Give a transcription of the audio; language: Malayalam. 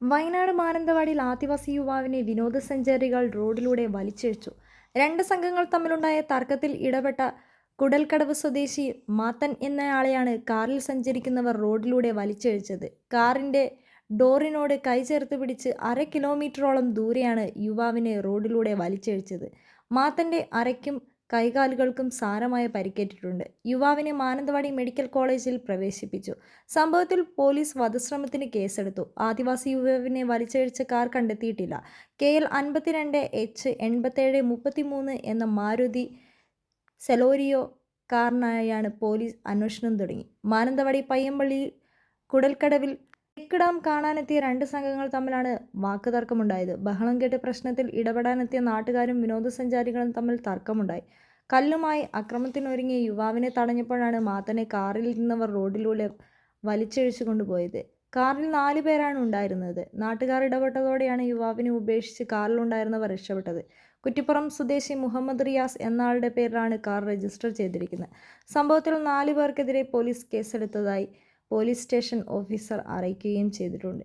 വയനാട് മാനന്തവാടിയിൽ ആദിവാസി യുവാവിനെ വിനോദസഞ്ചാരികൾ റോഡിലൂടെ വലിച്ചിഴച്ചു. രണ്ട് സംഘങ്ങൾ തമ്മിലുണ്ടായ തർക്കത്തിൽ ഇടപെട്ട കുടൽക്കടവ് സ്വദേശി മാത്തൻ എന്നയാളെയാണ് കാറിൽ സഞ്ചരിക്കുന്നവർ റോഡിലൂടെ വലിച്ചിഴച്ചത്. കാറിന്റെ ഡോറിനോട് കൈ ചേർത്ത് പിടിച്ച് 1/2 കിലോമീറ്ററോളം ദൂരെയാണ് യുവാവിനെ റോഡിലൂടെ വലിച്ചിഴച്ചത്. മാത്തന്റെ അരയ്ക്കും കൈകാലുകൾക്കും സാരമായ പരിക്കേറ്റിട്ടുണ്ട്. യുവാവിനെ മാനന്തവാടി മെഡിക്കൽ കോളേജിൽ പ്രവേശിപ്പിച്ചു. സംഭവത്തിൽ പോലീസ് വധശ്രമത്തിന് കേസെടുത്തു. ആദിവാസി യുവാവിനെ വലിച്ചിഴച്ച കാർ കണ്ടെത്തിയിട്ടില്ല. KL 52 H 8733 എന്ന മാരുതി സെലോരിയോ കാറിനായാണ് പോലീസ് അന്വേഷണം തുടങ്ങി. മാനന്തവാടി പയ്യമ്പള്ളി കുടൽക്കടവിൽ തെക്ക് ഡാം കാണാനെത്തിയ രണ്ട് സംഘങ്ങൾ തമ്മിലാണ് വാക്കുതർക്കമുണ്ടായത്. ബഹളം കേട്ട് പ്രശ്നത്തിൽ ഇടപെടാനെത്തിയ നാട്ടുകാരും വിനോദസഞ്ചാരികളും തമ്മിൽ തർക്കമുണ്ടായി. കല്ലുമായി അക്രമത്തിനൊരുങ്ങിയ യുവാവിനെ തടഞ്ഞപ്പോഴാണ് മാത്തനെ കാറിൽ ഇരുന്നവർ റോഡിലൂടെ വലിച്ചിഴച്ചു കൊണ്ടുപോയത്. കാറിൽ 4 പേരാണ് ഉണ്ടായിരുന്നത്. നാട്ടുകാർ ഇടപെട്ടതോടെയാണ് യുവാവിനെ ഉപേക്ഷിച്ച് കാറിലുണ്ടായിരുന്നവർ രക്ഷപ്പെട്ടത്. കുറ്റിപ്പുറം സ്വദേശി മുഹമ്മദ് റിയാസ് എന്നയാളുടെ പേരിലാണ് കാർ രജിസ്റ്റർ ചെയ്തിരിക്കുന്നത്. സംഭവത്തിൽ 4 പേർക്കെതിരെ പോലീസ് കേസെടുത്തതായി പോലീസ് സ്റ്റേഷൻ ഓഫീസർ അറിയിക്കുകയും ചെയ്തിട്ടുണ്ട്.